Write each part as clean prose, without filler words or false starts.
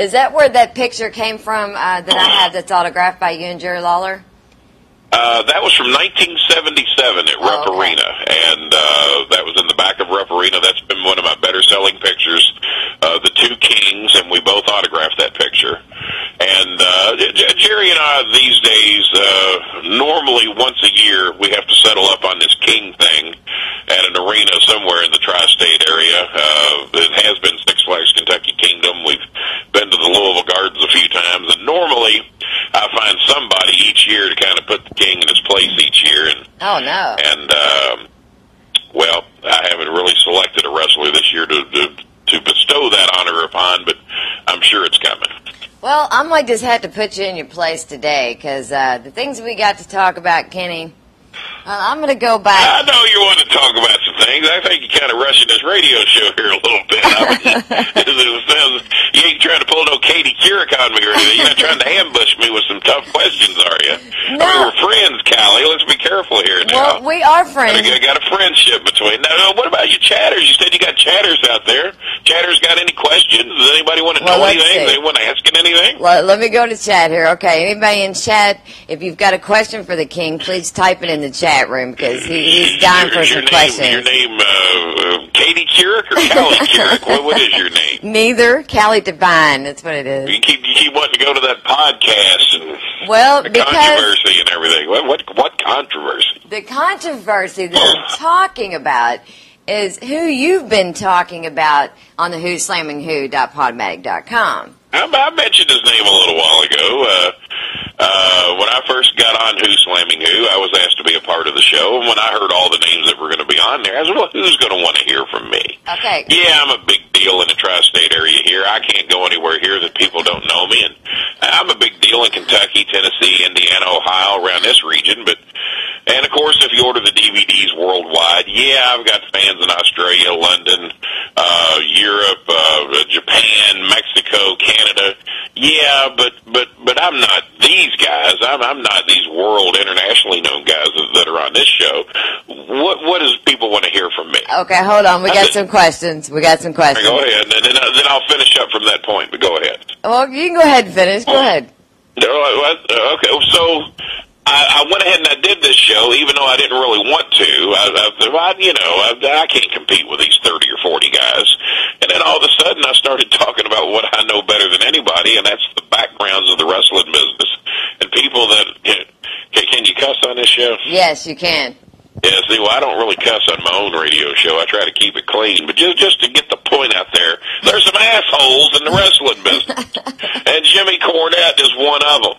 Is that where that picture came from that I have that's autographed by you and Jerry Lawler? That was from 1977 at Rupp Arena, and that was in the back of Rupp Arena. That's been one of my better-selling pictures, the two kings, and we both autographed that picture. And Jerry and I, these days, normally once a year, we have to settle up on this king thing at an arena somewhere in the tri-state area. It has been Six Flags Kentucky Kingdom. We've been to the Louisville Gardens a few times, and normally I find somebody each year to kind of put the king in his place each year. And, well, I haven't really selected a wrestler this year to bestow that honor upon, but I'm sure it's coming. Well, I might just have to put you in your place today, because the things we got to talk about, Kenny, I'm going to go back. I know you want to talk about some things. I think you're kind of rushing this radio show here a little bit. You ain't trying to pull no Katie Couric on me or anything. You're not trying to ambush me with some tough questions, are you? No. I mean, we're friends, Callie. Let's be careful here now. Well, we are friends. I got a friendship between. Now, what about your chatters? You said you got chatters out there. Chatters got any questions? Does anybody want to know anything? Does anyone asking anything? Well, let me go to chat here. Okay, anybody in chat, if you've got a question for the king, please type it in the chat room, because he's dying for some questions. Your name, Katie Couric or Callie Couric? What is your name? Neither. Callie Devine. That's what it is. You keep wanting to go to that podcast and because controversy and everything. What controversy? The controversy that I'm talking about is who you've been talking about on the whoslammingwho.podmatic.com. I mentioned his name a little while ago. When I first got on Who Slamming Who, I was asked to be a part of the show, and when I heard all the names that were going to be on there, I said, well, who's going to want to hear from me? Okay. Yeah, I'm a big deal in the tri-state area here. I can't go anywhere here that people don't know me, and I'm a big deal in Kentucky, Tennessee, Indiana, Ohio, around this region, and of course, if you order the DVDs worldwide, yeah, I've got fans in Australia, London, Europe, Japan, Mexico, Canada. Yeah, but I'm not these guys. I'm not these world internationally known guys that are on this show. What does people want to hear from me? Okay, hold on. We got some questions. Go ahead, and then I'll finish up from that point. But go ahead. Well, you can go ahead and finish. Go ahead. Okay, so I went ahead and I did this show, even though I didn't really want to. I can't compete with these 30 or 40 guys. And then all of a sudden, I started talking about what I know better than anybody, and that's the backgrounds of the wrestling business. And people that can you cuss on this show? Yes, you can. Yeah, see, well, I don't really cuss on my own radio show. I try to keep it clean. But just to get the point out there, there's some assholes in the wrestling business. And Jimmy Cornette is one of them.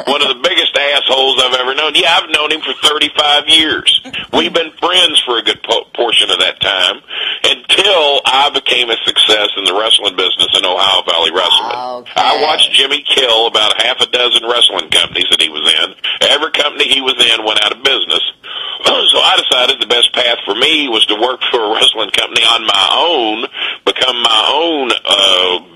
One of the biggest assholes I've ever known. Yeah, I've known him for 35 years. We've been friends for a good portion of that time until I became a success in the wrestling business in Ohio Valley Wrestling. Okay. I watched Jimmy kill about half a dozen wrestling companies that he was in. Every company he was in went out of business. So I decided the best path for me was to work for a wrestling company on my own, become my own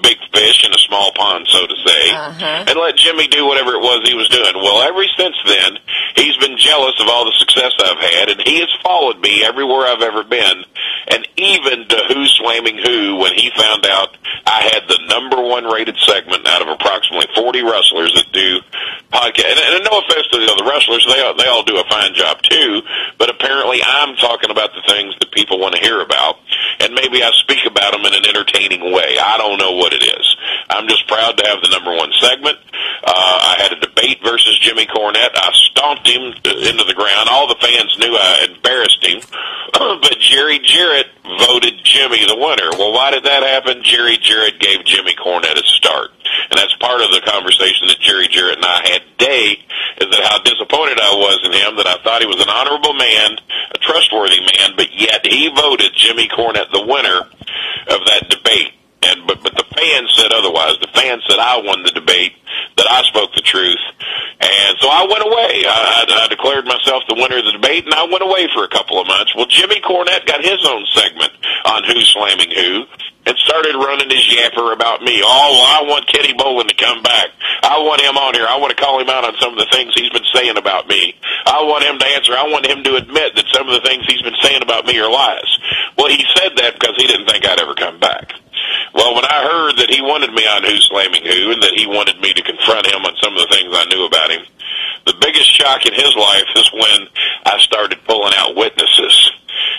big fish in a small pond, so to say, and let Jimmy do whatever it was he was doing. Well, ever since then, he's been jealous of all the success I've had, and he has followed me everywhere I've ever been, and even to Who Slamming Who when he found out I had the #1 rated segment out of approximately 40 wrestlers that do podcasts. And no offense to the other wrestlers, they all do a fine job too, but apparently I'm talking about the things that people want to hear about, and maybe I speak about them in an entertaining way. I don't know what it is. I'm just proud to have the #1 segment. I had a debate versus Jimmy Cornette. I stomped him into the ground. All the fans knew I embarrassed him, but Jerry Jarrett voted Jimmy the winner. Well, why did that happen? Jerry Jarrett gave Jimmy Cornette a start. And that's part of the conversation that Jerry Jarrett and I had today, is that how disappointed I was in him, that I thought he was an honorable man, a trustworthy man, but yet he voted Jimmy Cornette the winner of that debate. But the fans said otherwise. The fans said I won the debate, that I spoke the truth. And so I went away. I declared myself the winner of the debate, and I went away for a couple of months. Well, Jimmy Cornette got his own segment on Who Slamming Who, and started running his yapper about me. Oh, well, I want Kenny Bolin to come back. I want him on here. I want to call him out on some of the things he's been saying about me. I want him to answer. I want him to admit that some of the things he's been saying about me are lies. Well, he said that because he didn't think I'd ever come back. Well, when I heard that he wanted me on Who's Slamming Who and that he wanted me to confront him on some of the things I knew about him, the biggest shock in his life is when I started pulling out witnesses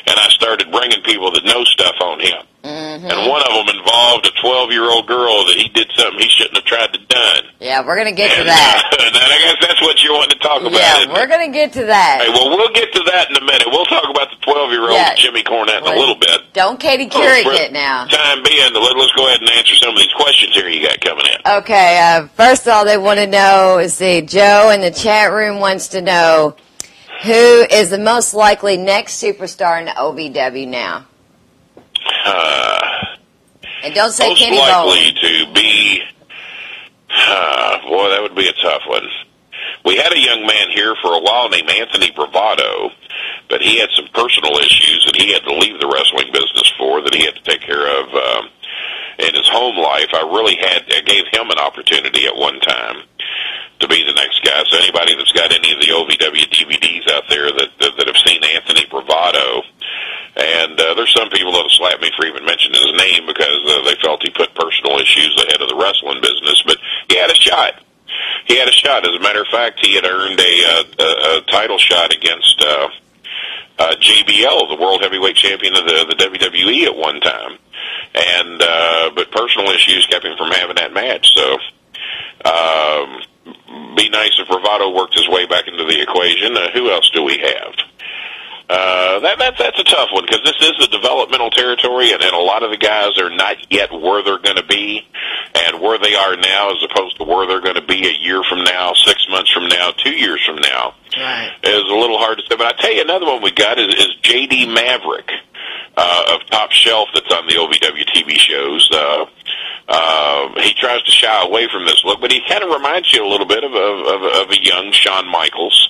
and I started bringing people that know stuff on him. Mm-hmm. And one of them involved a 12-year-old girl that he did something he shouldn't have tried to done. Yeah, we're going to get to that. And I guess that's what you want to talk about. Yeah, we're going to get to that. Hey, well, we'll get to that in a minute. We'll talk about the 12-year-old Jimmy Cornette in a little bit. Don't Katie Couric it now. Time being, let's go ahead and answer some of these questions here you got coming in. Okay, first of all, they want to know, Joe in the chat room wants to know, who is the most likely next superstar in the OVW now? And don't say Kenny Bolin. Most likely to be, boy, that would be a tough one. We had a young man here for a while named Anthony Bravado, but he had some personal issues that he had to leave the wrestling business for, that he had to take care of in his home life. I gave him an opportunity at one time to be the next guy. So anybody that's got any of the OVW DVDs out there that have seen Anthony Bravado, and there's some people that will slap me for even mentioning his name because they felt he put personal issues ahead of the wrestling business, but he had a shot. He had a shot. As a matter of fact, he had earned a title shot against JBL, the World Heavyweight Champion of the WWE at one time. And but personal issues kept him from having that match. So be nice if Bravado worked his way back into the equation. Who else do we have? That's a tough one because this is the developmental territory, and a lot of the guys are not yet where they're going to be, and where they are now as opposed to where they're going to be a year from now, 6 months from now, 2 years from now, is a little hard to say. But I tell you, another one we got is JD Maverick of Top Shelf that's on the OVW TV shows. He tries to shy away from this look, but he kind of reminds you a little bit of a young Shawn Michaels.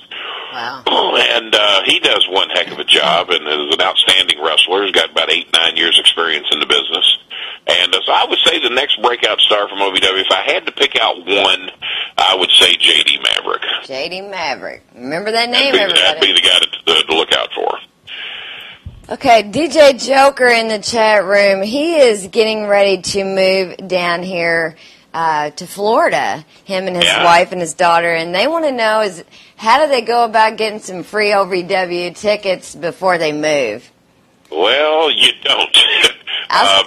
Wow. And he does one heck of a job and is an outstanding wrestler. He's got about 8-9 years experience in the business. And so I would say the next breakout star from OVW, if I had to pick out one, I would say J.D. Maverick. J.D. Maverick. Remember that name, everybody. That'd be the guy to look out for. Okay, DJ Joker in the chat room, he is getting ready to move down here to Florida, him and his wife and his daughter, and they want to know how do they go about getting some free OVW tickets before they move? Well, you don't.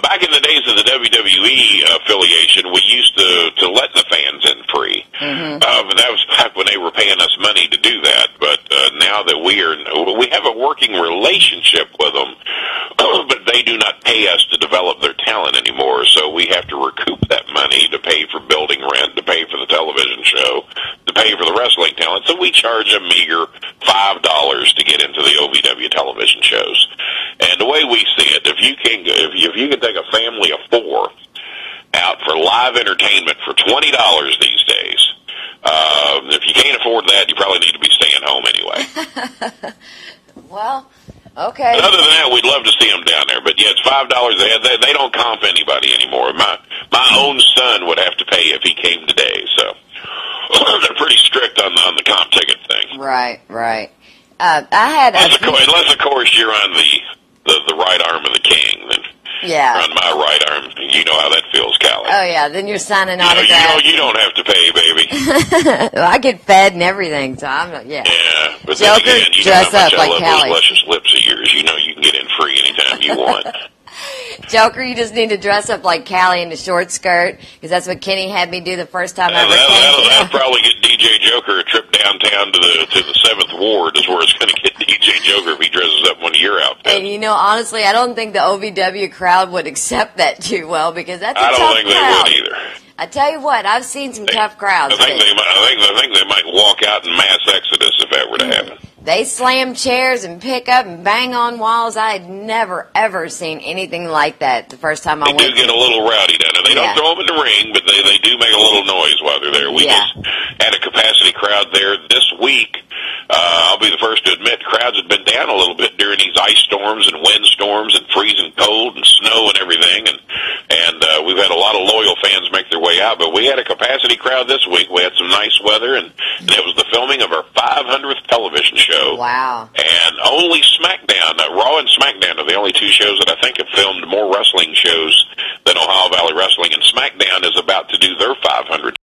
Back in the days of the WWE affiliation, we used to let the fans in free. Mm-hmm. But that was back when they were paying us money to do that. But now that we have a working relationship with them, but they do not pay us to develop their talent anymore. So we have to recoup that money to pay for building rent, to pay for the television show, to pay for the wrestling talent. So we charge a meager $5 to get into the OVW television shows. And the way we see it, if you can take a family of 4 out for live entertainment for $20 these days, if you can't afford that, you probably need to be staying home anyway. Well, okay. But other than that, we'd love to see them down there. But yeah, it's $5 a head. They don't comp anybody anymore. My own son would have to pay if he came today. So they're pretty strict on the comp ticket thing. Right. Unless of course you're on the right arm of the king, then on my right arm, you know how that feels, Callie. Oh yeah, then you're signing autographs. You don't have to pay, baby. Well, I get fed and everything, so I'm not. Yeah, but Joker, then again, you dress know how much up like I love Callie. those luscious lips of yours. You know you can get in free anytime you want. Joker, you just need to dress up like Callie in a short skirt, because that's what Kenny had me do the first time I ever came. That'll probably get DJ Joker a trip downtown to the 7th Ward is where it's going to get DJ Joker if he dresses up one of your outfits. And honestly, I don't think the OVW crowd would accept that too well, because that's a tough crowd. I don't think they would either. I tell you what, I've seen some tough crowds. I think they might walk out in mass exodus if that were to happen. They slam chairs and pick up and bang on walls. I had never, ever seen anything like that the first time I went. They do get a little rowdy down there. They don't throw them in the ring, but they do make a little noise while they're there. had a capacity crowd there this week. I'll be the first to admit crowds had been down a little bit during these ice storms and wind storms and freezing cold and snow and everything, and we've had a lot of loyal fans make their way out. But we had a capacity crowd this week. We had some nice weather, and it was the filming of our 500th television show. Wow! And only SmackDown, Raw and SmackDown are the only two shows that I think have filmed more wrestling shows than Ohio Valley Wrestling. And SmackDown is about to do their 500th